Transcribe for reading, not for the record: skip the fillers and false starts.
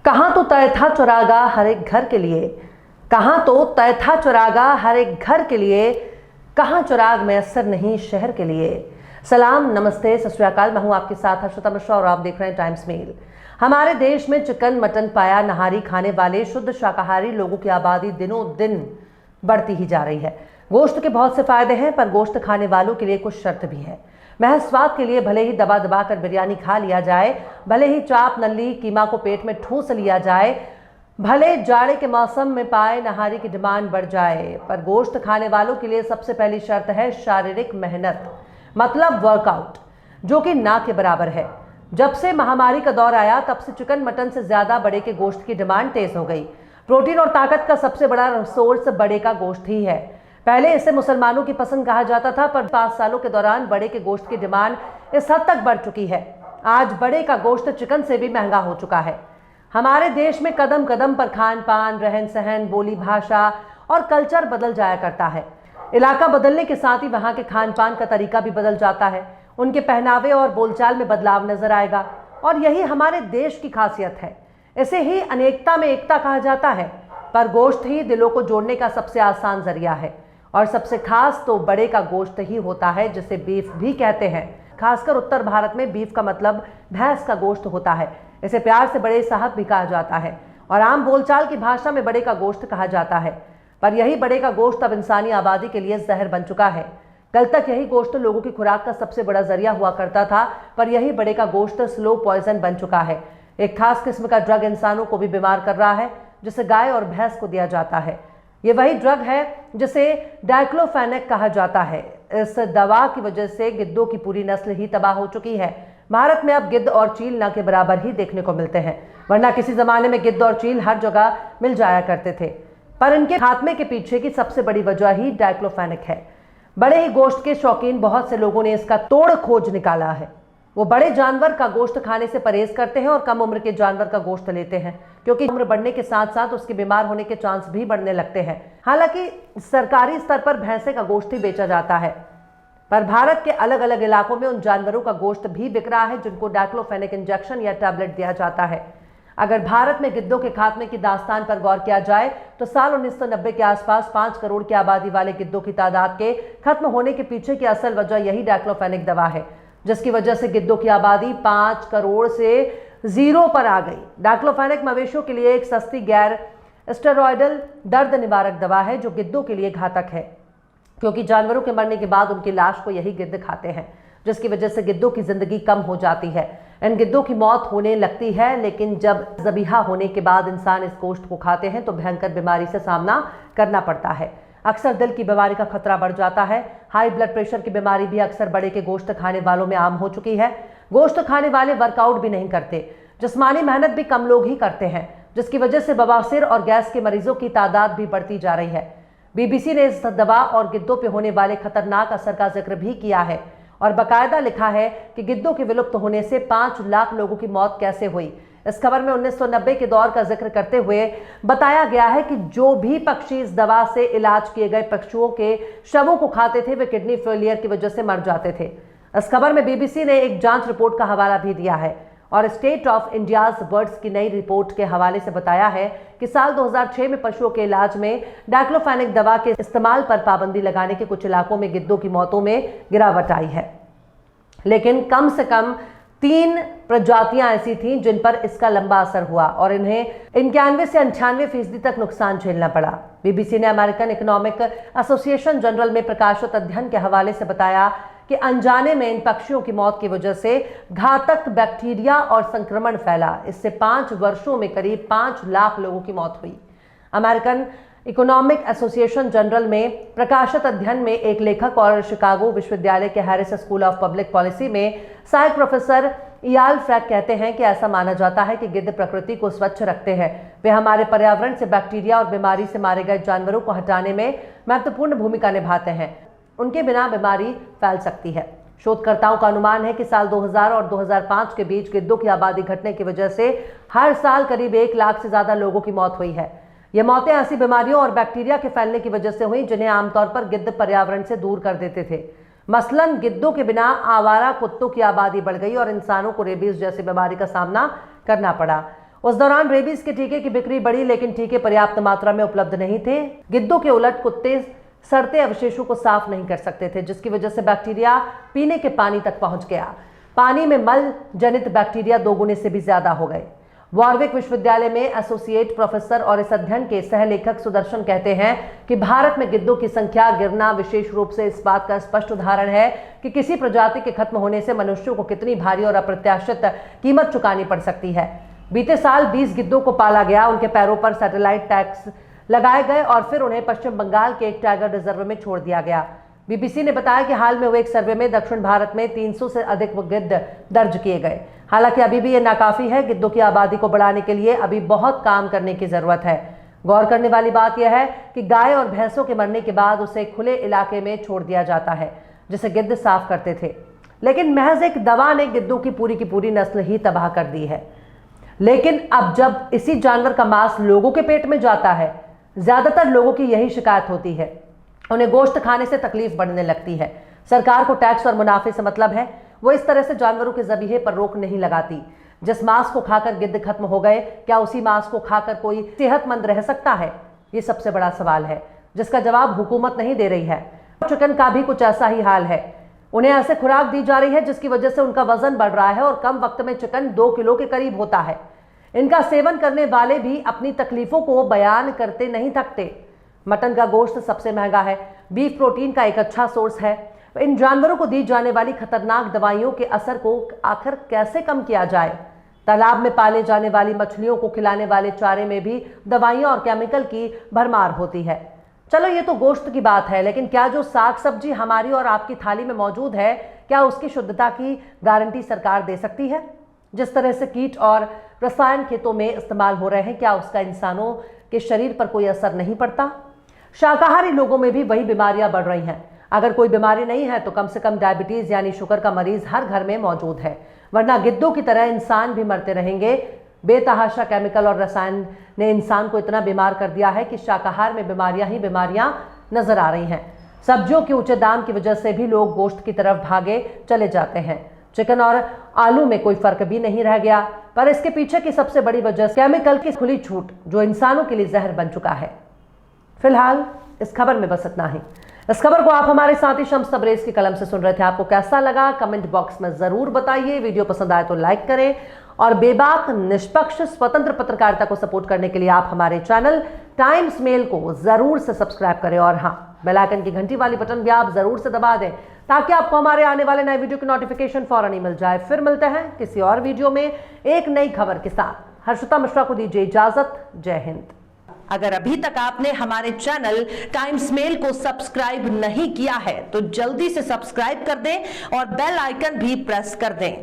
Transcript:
कहाँ तो तय था चौरागा हर एक घर के लिए, कहाँ तो तय था चौरागा हर एक घर के लिए, कहाँ चौराग मैसर नहीं शहर के लिए। सलाम, नमस्ते, सत श्री अकाल। मैं हूं आपके साथ हर्षिता मिश्रा और आप देख रहे हैं टाइम्स मेल। हमारे देश में चिकन, मटन, पाया नहारी खाने वाले शुद्ध शाकाहारी लोगों की आबादी दिनों दिन बढ़ती ही जा रही है। गोश्त के बहुत से फायदे हैं, पर गोश्त खाने वालों के लिए कुछ शर्त भी है। महज स्वाद के लिए भले ही दबा दबा कर बिरयानी खा लिया जाए, भले ही चाप, नल्ली, कीमा को पेट में ठूस लिया जाए, भले जाड़े के मौसम में पाए नहारी की डिमांड बढ़ जाए, पर गोश्त खाने वालों के लिए सबसे पहली शर्त है शारीरिक मेहनत, मतलब वर्कआउट, जो कि ना के बराबर है। जब से महामारी का दौर आया, तब से चिकन, मटन से ज्यादा बड़े के गोश्त की डिमांड तेज हो गई। प्रोटीन और ताकत का सबसे बड़ा सोर्स बड़े का गोश्त ही है। पहले इसे मुसलमानों की पसंद कहा जाता था, पर 5 सालों के दौरान बड़े के गोश्त की डिमांड इस हद तक बढ़ चुकी है। आज बड़े का गोश्त चिकन से भी महंगा हो चुका है। हमारे देश में कदम कदम पर खान पान, रहन सहन, बोली भाषा और कल्चर बदल जाया करता है। इलाका बदलने के साथ ही वहाँ के खान पान का तरीका भी बदल जाता है। उनके पहनावे और बोलचाल में बदलाव नजर आएगा, और यही हमारे देश की खासियत है। इसे ही अनेकता में एकता कहा जाता है, पर गोश्त ही दिलों को जोड़ने का सबसे आसान जरिया है। और सबसे खास तो बड़े का गोश्त ही होता है, जिसे बीफ भी कहते हैं। खासकर उत्तर भारत में बीफ का मतलब भैंस का गोश्त होता है। इसे प्यार से बड़े साहब भी कहा जाता है, और आम बोलचाल की भाषा में बड़े का गोश्त कहा जाता है। पर यही बड़े का गोश्त अब इंसानी आबादी के लिए जहर बन चुका है। कल तक यही गोश्त लोगों की खुराक का सबसे बड़ा जरिया हुआ करता था, पर यही बड़े का गोश्त स्लो पॉइजन बन चुका है। एक खास किस्म का ड्रग इंसानों को भी बीमार कर रहा है, जिसे गाय और भैंस को दिया जाता है। ये वही ड्रग है जिसे डाइक्लोफेनेक कहा जाता है। इस दवा की वजह से गिद्धों की पूरी नस्ल ही तबाह हो चुकी है। भारत में अब गिद्ध और चील न के बराबर ही देखने को मिलते हैं, वरना किसी जमाने में गिद्ध और चील हर जगह मिल जाया करते थे। पर इनके खात्मे के पीछे की सबसे बड़ी वजह ही डाइक्लोफेनेक है। बड़े ही गोश्त के शौकीन बहुत से लोगों ने इसका तोड़ खोज निकाला है। वो बड़े जानवर का गोश्त खाने से परहेज करते हैं और कम उम्र के जानवर का गोश्त लेते हैं, क्योंकि उम्र बढ़ने के साथ साथ उसके बीमार होने के चांस भी बढ़ने लगते हैं। हालांकि सरकारी स्तर पर भैंसे का गोश्त ही बेचा जाता है, पर भारत के अलग अलग इलाकों में उन जानवरों का गोश्त भी बिक रहा है जिनको डाइक्लोफेनेक इंजेक्शन या टैबलेट दिया जाता है। अगर भारत में गिद्धों के खात्मे की दास्तान पर गौर किया जाए, तो साल 1990 के आसपास 5 करोड़ की आबादी वाले गिद्धों की तादाद के खत्म होने के पीछे की असल वजह यही डाइक्लोफेनेक दवा है, जिसकी वजह से गिद्धों की आबादी 5 करोड़ से 0 पर आ गई। डाइक्लोफेनेक मवेशियों के लिए एक सस्ती गैर स्टेरॉयडल दर्द निवारक दवा है, जो गिद्धों के लिए घातक है, क्योंकि जानवरों के मरने के बाद उनकी लाश को यही गिद्ध खाते हैं, जिसकी वजह से गिद्धों की जिंदगी कम हो जाती है। इन गिद्धों की मौत होने लगती है, लेकिन जब ज़बीहा होने के बाद इंसान इस गोश्त को खाते हैं तो भयंकर बीमारी से सामना करना पड़ता है। अक्सर दिल की बीमारी का खतरा बढ़ जाता है। हाई ब्लड प्रेशर की बीमारी भी अक्सर बड़े के गोश्त खाने वालों में आम हो चुकी है। गोश्त खाने वाले वर्कआउट भी नहीं करते, जिस्मानी मेहनत भी कम लोग ही करते हैं, जिसकी वजह से बवासीर और गैस के मरीजों की तादाद भी बढ़ती जा रही है। बीबीसी ने इस दवा और गिद्धों पे होने वाले खतरनाक असर का जिक्र भी किया है, और बाकायदा लिखा है कि गिद्धों के विलुप्त होने से 5 लाख लोगों की मौत कैसे हुई। इस खबर में 1990 के दौर का जिक्र करते हुए बताया गया है कि जो भी पक्षी इस दवा से इलाज किए गए पशुओं के शवों को खाते थे, वे किडनी फेलियर की वजह से मर जाते थे। इस खबर में बीबीसी ने एक जांच रिपोर्ट का हवाला भी दिया है, और स्टेट ऑफ इंडियाज बर्ड्स की नई रिपोर्ट के हवाले से बताया है कि साल 2006 में पशुओं के इलाज में डाइक्लोफेनेक दवा के इस्तेमाल पर पाबंदी लगाने के कुछ इलाकों में गिद्धों की मौतों में गिरावट आई है, लेकिन कम से कम 3 प्रजातियां ऐसी थीं जिन पर इसका लंबा असर हुआ, और इन्हें 91 से 98% तक नुकसान झेलना पड़ा। बीबीसी ने अमेरिकन इकोनॉमिक एसोसिएशन जनरल में प्रकाशित अध्ययन के हवाले से बताया कि अनजाने में इन पक्षियों की मौत की वजह से घातक बैक्टीरिया और संक्रमण फैला। इससे 5 वर्षों में करीब 5 लाख लोगों की मौत हुई। अमेरिकन इकोनॉमिक एसोसिएशन जनरल में प्रकाशित अध्ययन में एक लेखक और शिकागो विश्वविद्यालय के Harris school of public policy में सहायक प्रोफेसर इयाल फ्रैक कहते हैं कि ऐसा माना जाता है कि गिद्ध प्रकृति को स्वच्छ रखते हैं। वे हमारे पर्यावरण से बैक्टीरिया और बीमारी से मारे गए जानवरों को हटाने में महत्वपूर्ण भूमिका निभाते हैं। उनके बिना बीमारी फैल सकती है। शोधकर्ताओं का अनुमान है कि साल 2000 और 2005 के बीच गिद्धों की आबादी घटने की वजह से हर साल करीब 1 लाख से ज्यादा लोगों की मौत हुई है। ये मौतें ऐसी बीमारियों और बैक्टीरिया के फैलने की वजह से हुई जिन्हें आमतौर पर गिद्ध पर्यावरण से दूर कर देते थे। मसलन गिद्धों के बिना आवारा कुत्तों की आबादी बढ़ गई और इंसानों को रेबीज जैसी बीमारी का सामना करना पड़ा। उस दौरान रेबीज के टीके की बिक्री बढ़ी, लेकिन टीके पर्याप्त मात्रा में उपलब्ध नहीं थे। गिद्धों के उलट कुत्ते सड़ते अवशेषों को साफ नहीं कर सकते थे, जिसकी वजह से बैक्टीरिया पीने के पानी तक पहुंच गया। पानी में मल जनित बैक्टीरिया 2 गुने से भी ज्यादा हो गए। वॉरविक विश्वविद्यालय में एसोसिएट प्रोफेसर और इस अध्ययन के सहलेखक सुदर्शन कहते हैं कि भारत में गिद्धों की संख्या गिरना विशेष रूप से इस बात का स्पष्ट उदाहरण है कि किसी प्रजाति के खत्म होने से मनुष्यों को कितनी भारी और अप्रत्याशित कीमत चुकानी पड़ सकती है। बीते साल 20 गिद्धों को पाला गया, उनके पैरों पर सैटेलाइट टैग्स लगाए गए और फिर उन्हें पश्चिम बंगाल के एक टाइगर रिजर्व में छोड़ दिया गया। बीबीसी ने बताया कि हाल में हुए एक सर्वे में दक्षिण भारत में 300 से अधिक गिद्ध दर्ज किए गए। हालांकि अभी भी ये नाकाफी है। गिद्धों की आबादी को बढ़ाने के लिए अभी बहुत काम करने की जरूरत है। गौर करने वाली बात यह है कि गाय और भैंसों के मरने के बाद उसे खुले इलाके में छोड़ दिया जाता है, जिसे गिद्ध साफ करते थे, लेकिन महज एक दवा ने गिद्धों की पूरी नस्ल ही तबाह कर दी है। लेकिन अब जब इसी जानवर का मांस लोगों के पेट में जाता है, ज्यादातर लोगों की यही शिकायत होती है, उन्हें गोश्त खाने से तकलीफ बढ़ने लगती है। सरकार को टैक्स और मुनाफे से मतलब है, वो इस तरह से जानवरों के ज़बीहे पर रोक नहीं लगाती। जिस मांस को खाकर गिद्ध खत्म हो गए, क्या उसी मांस को खाकर कोई सेहतमंद रह सकता है? ये सबसे बड़ा सवाल है, जिसका जवाब हुकूमत नहीं दे रही है। चिकन का भी कुछ ऐसा ही हाल है। उन्हें ऐसे खुराक दी जा रही है जिसकी वजह से उनका वजन बढ़ रहा है और कम वक्त में चिकन 2 किलो के करीब होता है। इनका सेवन करने वाले भी अपनी तकलीफों को बयान करते नहीं थकते। मटन का गोश्त सबसे महंगा है, बीफ प्रोटीन का एक अच्छा सोर्स है। इन जानवरों को दी जाने वाली खतरनाक दवाइयों के असर को आखिर कैसे कम किया जाए? तालाब में पाले जाने वाली मछलियों को खिलाने वाले चारे में भी दवाइयां और केमिकल की भरमार होती है। चलो ये तो गोश्त की बात है, लेकिन क्या जो साग सब्जी हमारी और आपकी थाली में मौजूद है, क्या उसकी शुद्धता की गारंटी सरकार दे सकती है? जिस तरह से कीट और रसायन खेतों में इस्तेमाल हो रहे हैं, क्या उसका इंसानों के शरीर पर कोई असर नहीं पड़ता? शाकाहारी लोगों में भी वही बीमारियां बढ़ रही हैं। अगर कोई बीमारी नहीं है तो कम से कम डायबिटीज यानी शुगर का मरीज हर घर में मौजूद है, वरना गिद्धों की तरह इंसान भी मरते रहेंगे। बेतहाशा केमिकल और रसायन ने इंसान को इतना बीमार कर दिया है कि शाकाहार में बीमारियां ही बीमारियां नजर आ रही हैं। सब्जियों के ऊंचे दाम की वजह से भी लोग गोश्त की तरफ भागे चले जाते हैं। चिकन और आलू में कोई फर्क भी नहीं रह गया, पर इसके पीछे की सबसे बड़ी वजह केमिकल की खुली छूट, जो इंसानों के लिए जहर बन चुका है। फिलहाल इस खबर में बस इतना ही। इस खबर को आप हमारे साथी शम्स तबरेज की कलम से सुन रहे थे। आपको कैसा लगा कमेंट बॉक्स में जरूर बताइए। वीडियो पसंद आए तो लाइक करें और बेबाक निष्पक्ष स्वतंत्र पत्रकारिता को सपोर्ट करने के लिए आप हमारे चैनल टाइम्स मेल को जरूर से सब्सक्राइब करें और हाँ, बेल आइकन की घंटी वाली बटन भी आप जरूर से दबा दें, ताकि आपको हमारे आने वाले नए वीडियो की नोटिफिकेशन फौरन ही मिल जाए। फिर मिलते हैं किसी और वीडियो में एक नई खबर के साथ। हर्षिता मिश्रा को दीजिए इजाजत। जय हिंद। अगर अभी तक आपने हमारे चैनल टाइम्स मेल को सब्सक्राइब नहीं किया है तो जल्दी से सब्सक्राइब कर दें और बेल आइकन भी प्रेस कर दें।